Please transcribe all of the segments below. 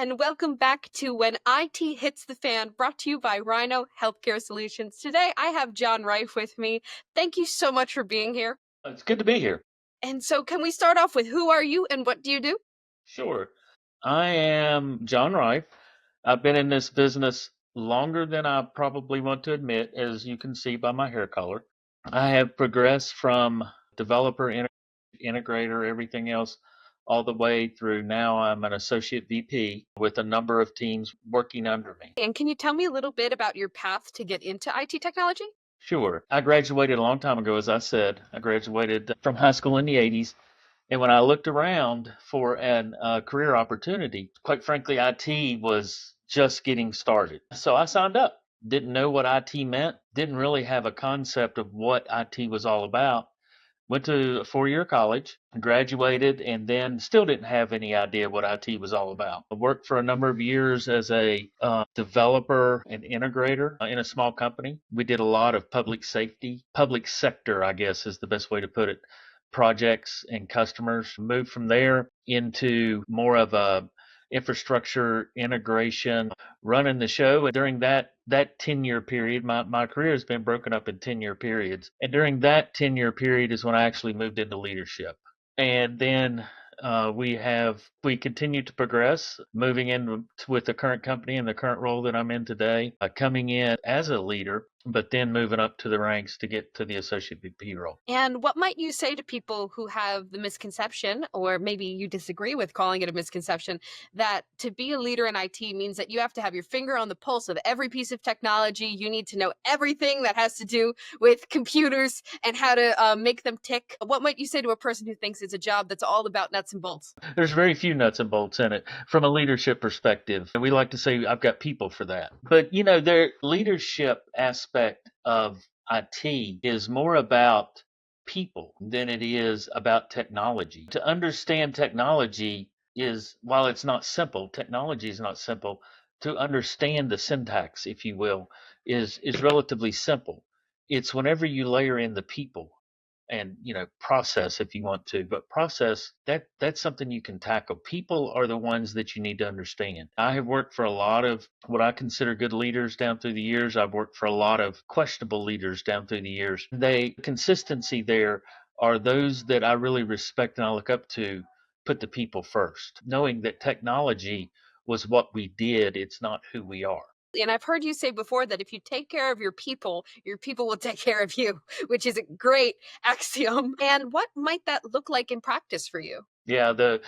and welcome back to When IT Hits the Fan, brought to you by Rhyno Healthcare Solutions. Today, I have John Riffe with me. Thank you so much for being here. It's good to be here. And so can we start off with who are you and what do you do? Sure. I am John Riffe. I've been in this business longer than I probably want to admit, as you can see by my hair color. I have progressed from developer, integrator, everything else, all the way through now I'm an associate VP with a number of teams working under me. And can you tell me a little bit about your path to get into IT technology? Sure. I graduated a long time ago, as I said. I graduated from high school in the 80s. And when I looked around for an career opportunity, quite frankly, IT was just getting started. So I signed up. Didn't know what IT meant, didn't really have a concept of what IT was all about. Went to a 4-year college, graduated, and then still didn't have any idea what IT was all about. I worked for a number of years as a developer and integrator in a small company. We did a lot of public safety, public sector, I guess is the best way to put it, projects and customers. Moved from there into more of a infrastructure integration, running the show. And during that 10-year period, my career has been broken up in 10-year periods. And during that 10-year period is when I actually moved into leadership. And then we continue to progress, moving in with the current company and the current role that I'm in today, coming in as a leader, but then moving up to the ranks to get to the associate VP role. And what might you say to people who have the misconception, or maybe you disagree with calling it a misconception, that to be a leader in IT means that you have to have your finger on the pulse of every piece of technology? You need to know everything that has to do with computers and how to make them tick. What might you say to a person who thinks it's a job that's all about nuts and bolts? There's very few nuts and bolts in it from a leadership perspective. And we like to say I've got people for that. But their leadership aspect of IT is more about people than it is about technology. To understand technology is, while it's not simple, technology is not simple. To understand the syntax, if you will, is relatively simple. It's whenever you layer in the people and process if you want to, but process, that's something you can tackle. People are the ones that you need to understand. I have worked for a lot of what I consider good leaders down through the years. I've worked for a lot of questionable leaders down through the years. Consistency there are those that I really respect and I look up to, put the people first, knowing that technology was what we did, it's not who we are. And I've heard you say before that if you take care of your people will take care of you, which is a great axiom. And what might that look like in practice for you? Yeah, the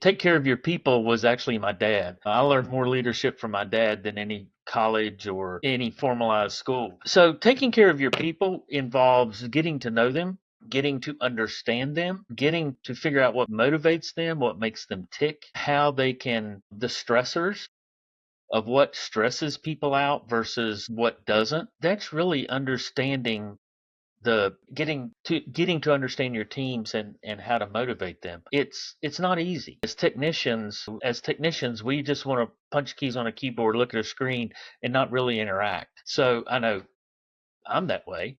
take care of your people was actually my dad. I learned more leadership from my dad than any college or any formalized school. So taking care of your people involves getting to know them, getting to understand them, getting to figure out what motivates them, what makes them tick, how they can, the stressors of what stresses people out versus what doesn't. That's really understanding the getting to understand your teams and how to motivate them. It's not easy. As technicians we just want to punch keys on a keyboard, look at a screen, and not really interact. So I know I'm that way.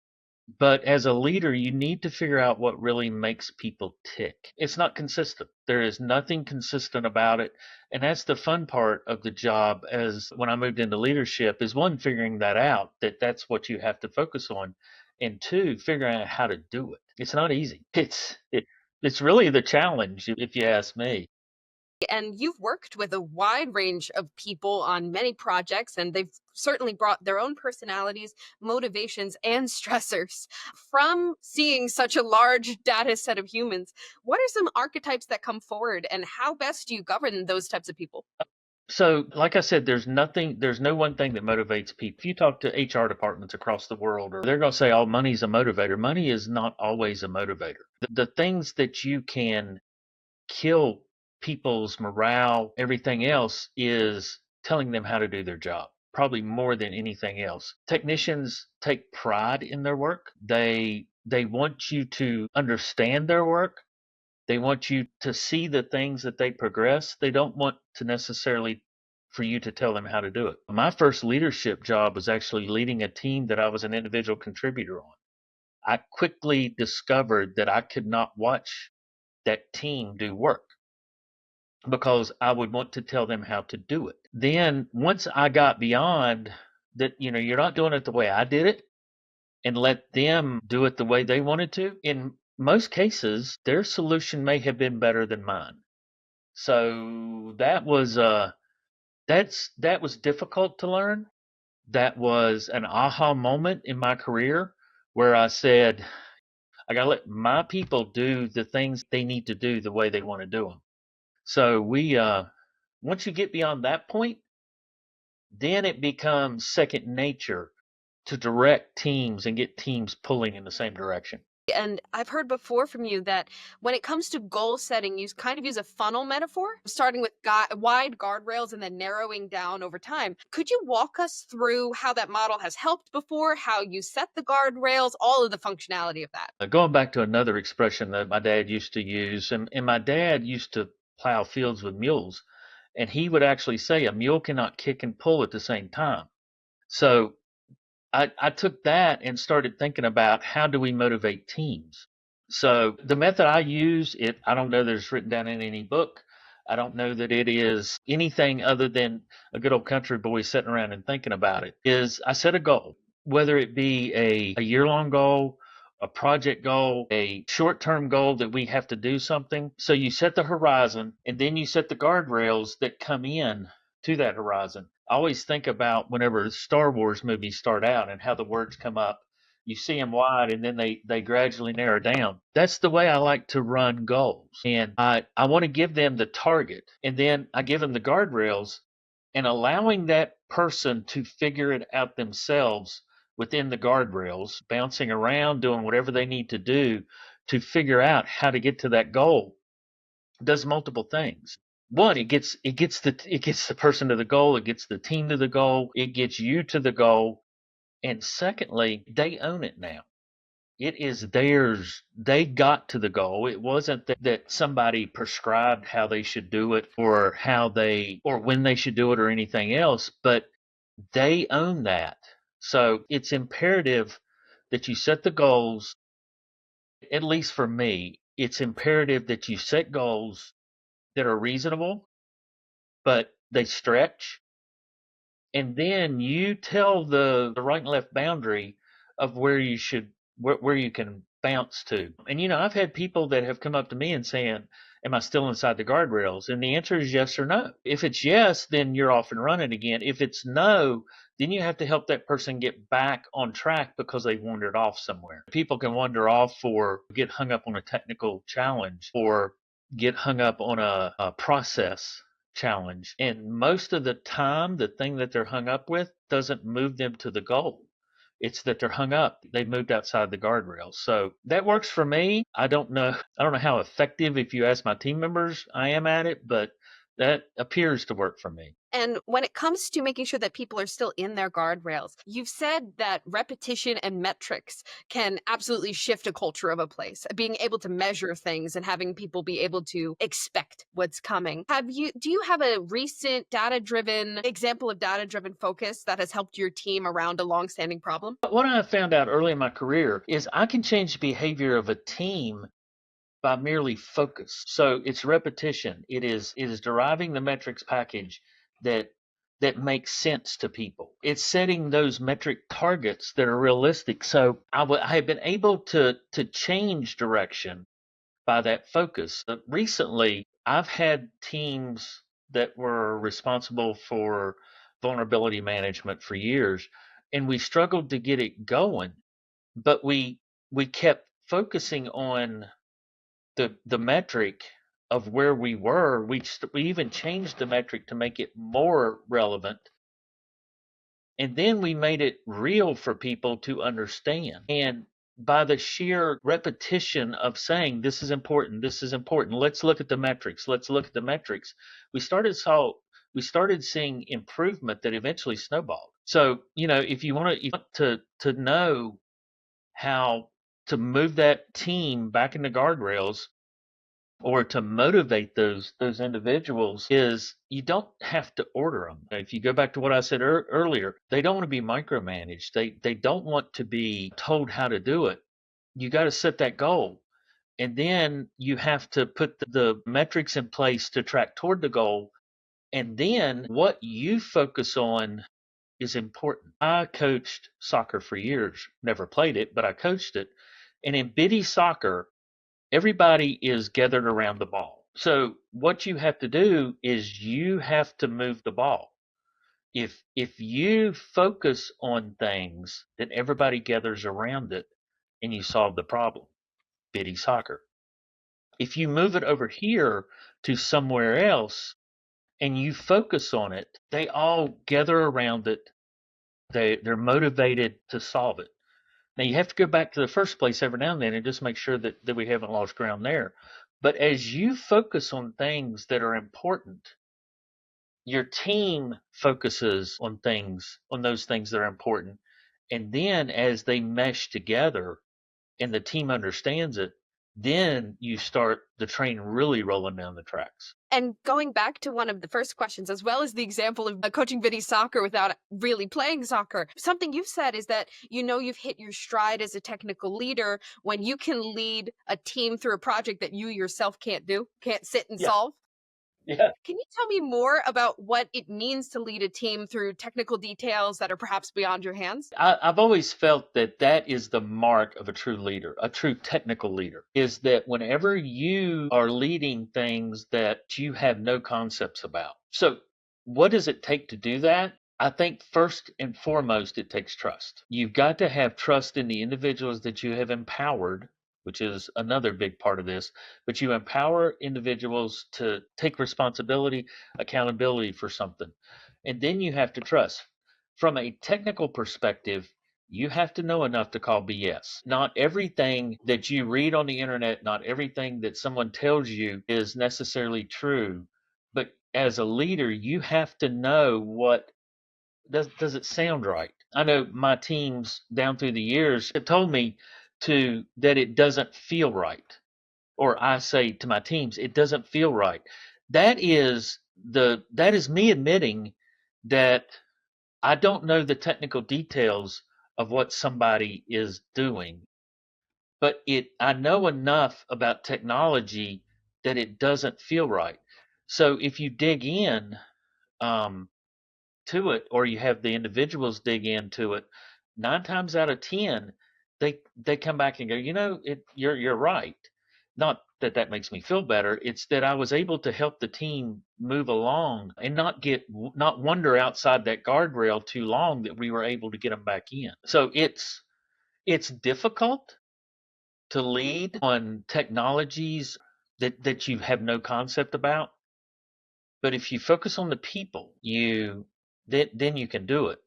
But as a leader, you need to figure out what really makes people tick. It's not consistent. There is nothing consistent about it. And that's the fun part of the job, as when I moved into leadership, is one, figuring that out, that that's what you have to focus on. And two, figuring out how to do it. It's not easy. It's really the challenge, if you ask me. And you've worked with a wide range of people on many projects, and they've certainly brought their own personalities, motivations, and stressors. From seeing such a large data set of humans, what are some archetypes that come forward, and how best do you govern those types of people? So, like I said, there's no one thing that motivates people. If you talk to HR departments across the world, or they're going to say, oh, money's a motivator. Money is not always a motivator. The things that you can kill people's morale, everything else, is telling them how to do their job, probably more than anything else. Technicians take pride in their work. They want you to understand their work. They want you to see the things that they progress. They don't want to necessarily for you to tell them how to do it. My first leadership job was actually leading a team that I was an individual contributor on. I quickly discovered that I could not watch that team do work. because I would want to tell them how to do it. Then once I got beyond that, you're not doing it the way I did it, and let them do it the way they wanted to, in most cases, their solution may have been better than mine. So that was difficult to learn. That was an aha moment in my career where I said, I got to let my people do the things they need to do the way they want to do them. So once you get beyond that point, then it becomes second nature to direct teams and get teams pulling in the same direction. And I've heard before from you that when it comes to goal setting, you kind of use a funnel metaphor, starting with wide guardrails and then narrowing down over time. Could you walk us through how that model has helped before, how you set the guardrails, all of the functionality of that? Going back to another expression that my dad used to use, and my dad used to plow fields with mules, and he would actually say a mule cannot kick and pull at the same time. So I took that and started thinking about how do we motivate teams. So the method I use, I don't know that it's written down in any book. I don't know that it is anything other than a good old country boy sitting around and thinking about it. Is I set a goal, whether it be a year-long goal, a project goal, a short-term goal that we have to do something. So you set the horizon and then you set the guardrails that come in to that horizon. I always think about whenever Star Wars movies start out and how the words come up. You see them wide and then they gradually narrow down. That's the way I like to run goals. And I want to give them the target and then I give them the guardrails, and allowing that person to figure it out themselves within the guardrails, bouncing around, doing whatever they need to do to figure out how to get to that goal, does multiple things. One, it gets the person to the goal, it gets the team to the goal, it gets you to the goal, and secondly, they own it now. It is theirs. They got to the goal. It wasn't that somebody prescribed how they should do it or or when they should do it or anything else, but they own that. So it's imperative that you set the goals. At least for me, it's imperative that you set goals that are reasonable, but they stretch. And then you tell the right and left boundary of where you can bounce to. And I've had people that have come up to me and saying, "Am I still inside the guardrails?" And the answer is yes or no. If it's yes, then you're off and running again. If it's no, then you have to help that person get back on track because they wandered off somewhere. People can wander off or get hung up on a technical challenge or get hung up on a process challenge. And most of the time, the thing that they're hung up with doesn't move them to the goal. It's that they're hung up. They've moved outside the guardrails. So that works for me. I don't know. I don't know how effective, if you ask my team members, I am at it, but that appears to work for me. And when it comes to making sure that people are still in their guardrails, you've said that repetition and metrics can absolutely shift a culture of a place. Being able to measure things and having people be able to expect what's coming. Do you have a recent data-driven example of data-driven focus that has helped your team around a long-standing problem? What I found out early in my career is I can change the behavior of a team by merely focus. So it's repetition. It is deriving the metrics package that that makes sense to people. It's setting those metric targets that are realistic. So I have been able to change direction by that focus. Recently, I've had teams that were responsible for vulnerability management for years, and we struggled to get it going, but we kept focusing on the metric of where we were. We even changed the metric to make it more relevant, and then we made it real for people to understand. And by the sheer repetition of saying this is important, let's look at the metrics, let's look at the metrics, we started seeing improvement that eventually snowballed. So if you want to know how to move that team back into guardrails, or to motivate those individuals, is you don't have to order them. If you go back to what I said earlier, they don't want to be micromanaged. They don't want to be told how to do it. You got to set that goal, And then you have to put the metrics in place to track toward the goal. And then what you focus on is important. I coached soccer for years, never played it, but I coached it. And in biddy soccer, everybody is gathered around the ball. So what you have to do is you have to move the ball. If you focus on things, then everybody gathers around it and you solve the problem. Biddy soccer. If you move it over here to somewhere else and you focus on it, they all gather around it. They're motivated to solve it. Now you have to go back to the first place every now and then and just make sure that we haven't lost ground there. But as you focus on things that are important, your team focuses on those things that are important. And then as they mesh together and the team understands it, then you start the train really rolling down the tracks. And going back to one of the first questions, as well as the example of coaching biddy soccer without really playing soccer, something you've said is that you've hit your stride as a technical leader when you can lead a team through a project that you yourself can't sit and Yeah. solve. Yeah. Can you tell me more about what it means to lead a team through technical details that are perhaps beyond your hands? I've always felt that that is the mark of a true leader, a true technical leader, is that whenever you are leading things that you have no concepts about. So, what does it take to do that? I think first and foremost, it takes trust. You've got to have trust in the individuals that you have empowered, which is another big part of this. But you empower individuals to take responsibility, accountability for something. And then you have to trust. From a technical perspective, you have to know enough to call BS. Not everything that you read on the internet, not everything that someone tells you is necessarily true. But as a leader, you have to know what does it sound right? I know my teams down through the years have told me to that it doesn't feel right. Or I say to my teams, it doesn't feel right. That is me admitting that I don't know the technical details of what somebody is doing, but I know enough about technology that it doesn't feel right. So if you dig in um, to it, or you have the individuals dig into it, 9 times out of 10, they come back and go, you're right. Not that that makes me feel better. It's that I was able to help the team move along and not wander outside that guardrail too long, that we were able to get them back in. So it's difficult to lead on technologies that you have no concept about. But if you focus on the people, then you can do it.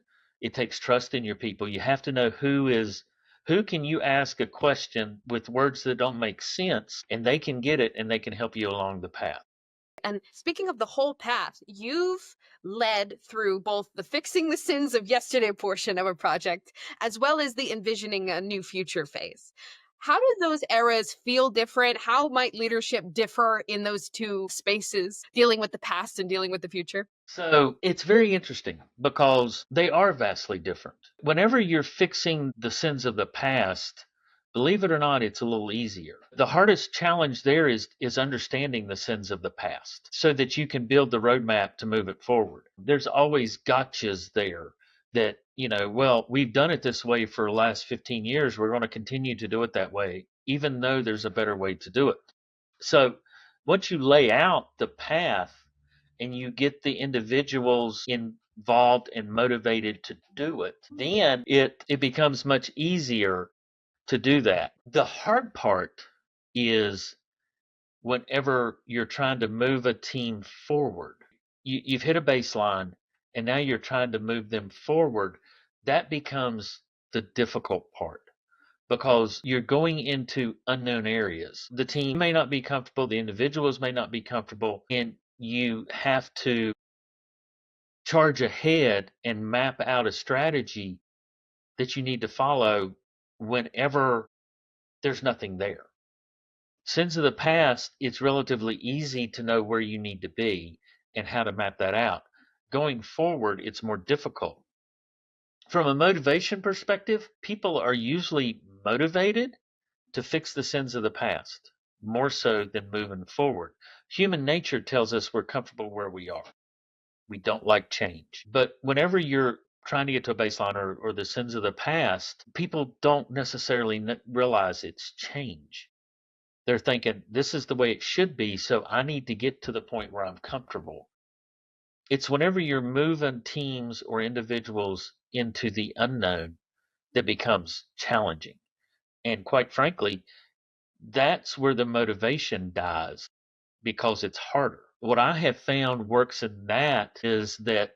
It takes trust in your people. You have to know who can you ask a question with words that don't make sense, and they can get it and they can help you along the path. And speaking of the whole path, you've led through both the fixing the sins of yesterday portion of a project, as well as the envisioning a new future phase. How do those eras feel different? How might leadership differ in those two spaces, dealing with the past and dealing with the future? So it's very interesting because they are vastly different. Whenever you're fixing the sins of the past, believe it or not, it's a little easier. The hardest challenge there is understanding the sins of the past so that you can build the roadmap to move it forward. There's always gotchas there that, well, we've done it this way for the last 15 years. We're going to continue to do it that way, even though there's a better way to do it. So once you lay out the path and you get the individuals involved and motivated to do it, then it becomes much easier to do that. The hard part is whenever you're trying to move a team forward. You've hit a baseline and now you're trying to move them forward. That becomes the difficult part because you're going into unknown areas. The team may not be comfortable, the individuals may not be comfortable, and you have to charge ahead and map out a strategy that you need to follow whenever there's nothing there. Since of the past, it's relatively easy to know where you need to be and how to map that out. Going forward, it's more difficult. From a motivation perspective, people are usually motivated to fix the sins of the past. more so than moving forward. Human nature tells us we're comfortable where we are. We don't like change. But whenever you're trying to get to a baseline or the sins of the past, people don't necessarily realize it's change. They're thinking, this is the way it should be, so I need to get to the point where I'm comfortable. It's whenever you're moving teams or individuals into the unknown that becomes challenging. And quite frankly, that's where the motivation dies because it's harder. What I have found works in that is that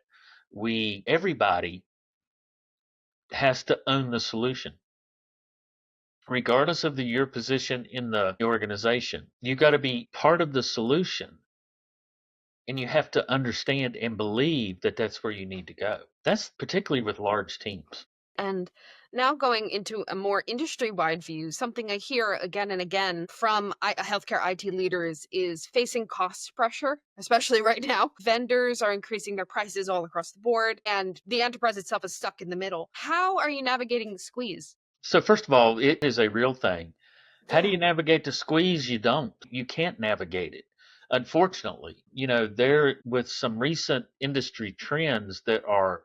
everybody has to own the solution. Regardless of your position in the organization, you got to be part of the solution and you have to understand and believe that that's where you need to go. That's particularly with large teams. And now going into a more industry-wide view, something I hear again and again from healthcare IT leaders is facing cost pressure, especially right now. Vendors are increasing their prices all across the board, and the enterprise itself is stuck in the middle. How are you navigating the squeeze? So, first of all, it is a real thing. How do you navigate the squeeze? You don't. You can't navigate it. Unfortunately, there with some recent industry trends that are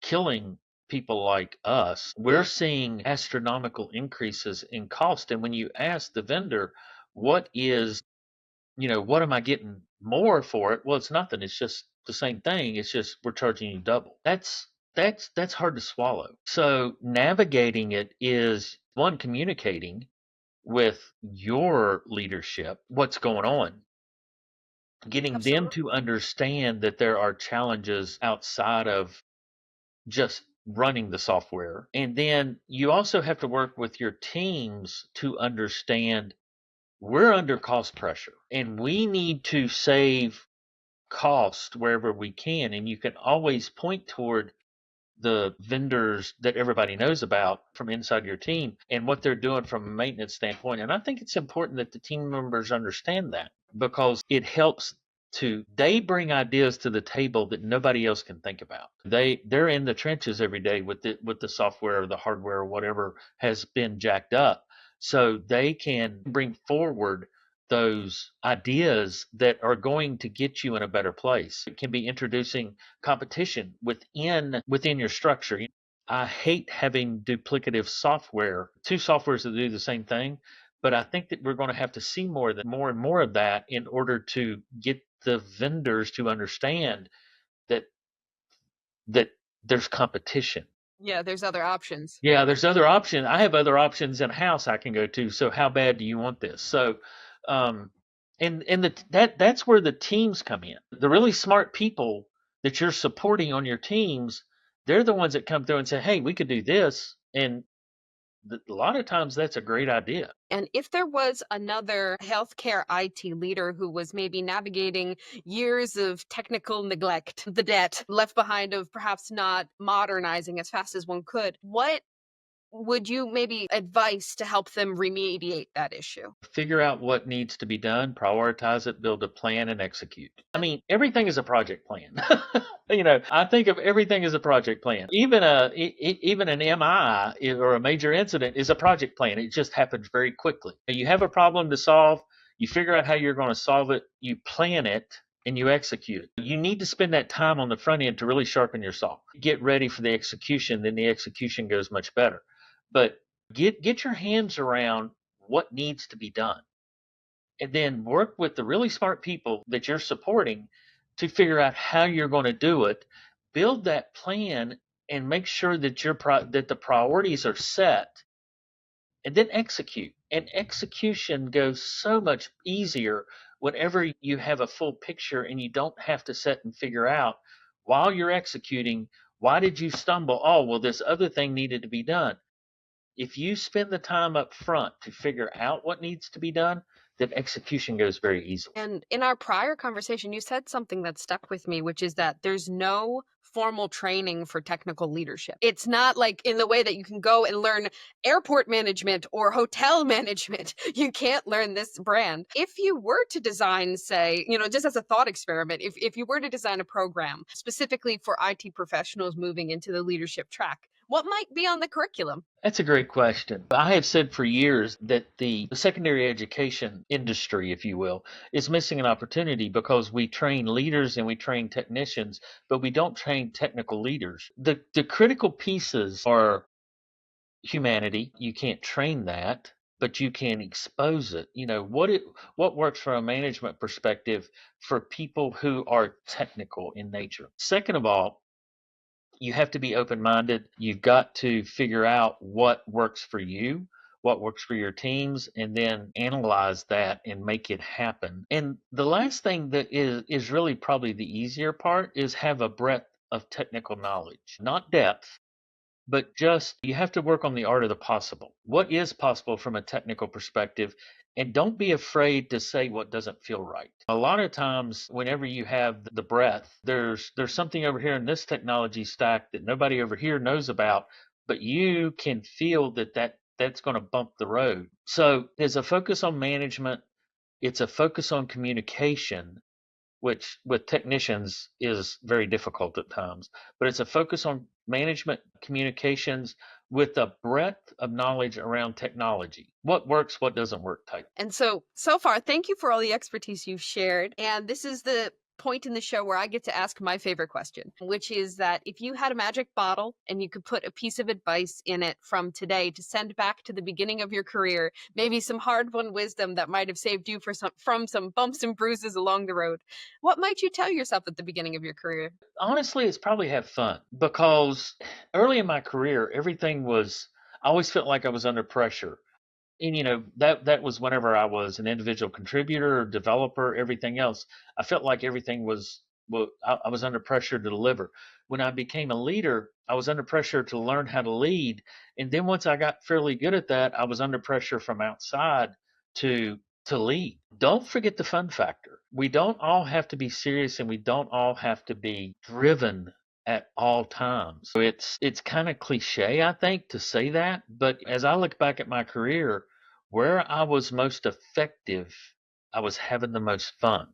killing people like us, we're seeing astronomical increases in cost. And when you ask the vendor, what is, what am I getting more for it? Well, it's nothing. It's just the same thing. It's just we're charging you double. That's hard to swallow. So navigating it is one, communicating with your leadership what's going on, getting them Absolutely. to understand that there are challenges outside of just running the software. And then you also have to work with your teams to understand we're under cost pressure and we need to save cost wherever we can. And you can always point toward the vendors that everybody knows about from inside your team and what they're doing from a maintenance standpoint. And I think it's important that the team members understand that because it helps they bring ideas to the table that nobody else can think about. They're in the trenches every day with the software or the hardware or whatever has been jacked up. So they can bring forward those ideas that are going to get you in a better place. It can be introducing competition within your structure. I hate having duplicative software, two softwares that do the same thing, but I think that we're going to have to see more and more of that in order to get the vendors to understand that that there's competition. Yeah, there's other options. Yeah, there's other options. I have other options in house I can go to. So how bad do you want this? So, um, that's where the teams come in. The really smart people that you're supporting on your teams, they're the ones that come through and say, "Hey, we could do this," and a lot of times that's a great idea. And if there was another healthcare IT leader who was maybe navigating years of technical neglect, the debt left behind of perhaps not modernizing as fast as one could, what would you maybe advise to help them remediate that issue? Figure out what needs to be done, prioritize it, build a plan, and execute. I mean, everything is a project plan. I think of everything as a project plan. Even an MI or a major incident is a project plan. It just happens very quickly. You have a problem to solve, you figure out how you're going to solve it, you plan it, and you execute it. You need to spend that time on the front end to really sharpen your saw. Get ready for the execution, then the execution goes much better. But get your hands around what needs to be done and then work with the really smart people that you're supporting to figure out how you're going to do it, build that plan, and make sure that that the priorities are set, and then execute. And execution goes so much easier whenever you have a full picture and you don't have to sit and figure out while you're executing, why did you stumble? Oh, well, this other thing needed to be done. If you spend the time up front to figure out what needs to be done, then execution goes very easily. And in our prior conversation, you said something that stuck with me, which is that there's no formal training for technical leadership. It's not like in the way that you can go and learn airport management or hotel management. You can't learn this brand. If you were to design, say, just as a thought experiment, if you were to design a program specifically for IT professionals moving into the leadership track, What might be on the curriculum? That's a great question. I have said for years that the secondary education industry, if you will, is missing an opportunity because we train leaders and we train technicians, but we don't train technical leaders. The critical pieces are humanity. You can't train that, but you can expose it. What works from a management perspective for people who are technical in nature. Second of all, you have to be open minded. You've got to figure out what works for you, what works for your teams, and then analyze that and make it happen. And the last thing that is really probably the easier part is have a breadth of technical knowledge, not depth, but just you have to work on the art of the possible. What is possible from a technical perspective? And don't be afraid to say what doesn't feel right. A lot of times, whenever you have the breadth, there's something over here in this technology stack that nobody over here knows about, but you can feel that's going to bump the road. So there's a focus on management. It's a focus on communication, which with technicians is very difficult at times. But it's a focus on management communications with a breadth of knowledge around technology. What works, what doesn't work type. And so far, thank you for all the expertise you've shared. And this is the point in the show where I get to ask my favorite question, which is that if you had a magic bottle and you could put a piece of advice in it from today to send back to the beginning of your career, maybe some hard-won wisdom that might have saved you from some bumps and bruises along the road, what might you tell yourself at the beginning of your career? Honestly, it's probably have fun because early in my career, I always felt like I was under pressure. And that was whenever I was an individual contributor, developer, everything else. I felt like everything was well, I was under pressure to deliver. When I became a leader, I was under pressure to learn how to lead, and then once I got fairly good at that, I was under pressure from outside to to lead. Don't forget the fun factor. We don't all have to be serious, and we don't all have to be driven at all times. So it's kind of cliche, I think, to say that, but as I look back at my career, where I was most effective, I was having the most fun.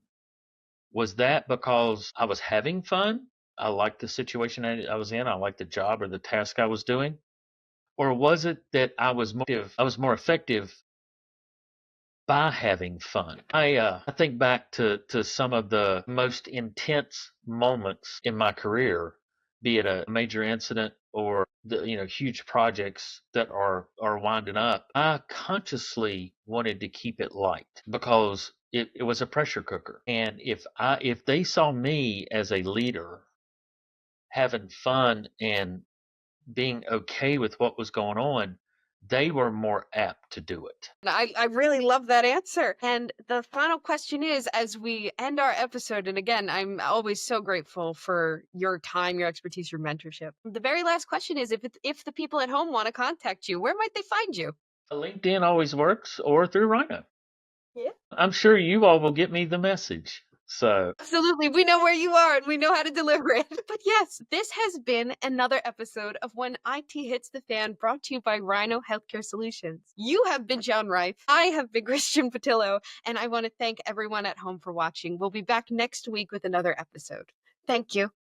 Was that because I was having fun? I liked the situation I was in. I liked the job or the task I was doing. Or was it that I was more effective by having fun? I think back to some of the most intense moments in my career, be it a major incident or the huge projects that are winding up. I consciously wanted to keep it light because it was a pressure cooker. And if they saw me as a leader having fun and being okay with what was going on, they were more apt to do it. I really love that answer. And the final question is, as we end our episode, and again, I'm always so grateful for your time, your expertise, your mentorship. The very last question is, if the people at home want to contact you, where might they find you? LinkedIn always works, or through Rhino. Yeah. I'm sure you all will get me the message. So, Absolutely. We know where you are and we know how to deliver it. But yes, this has been another episode of When IT Hits the Fan, brought to you by Rhino Healthcare Solutions. You have been John Rife. I have been Christian Patillo, and I want to thank everyone at home for watching. We'll be back next week with another episode. Thank you.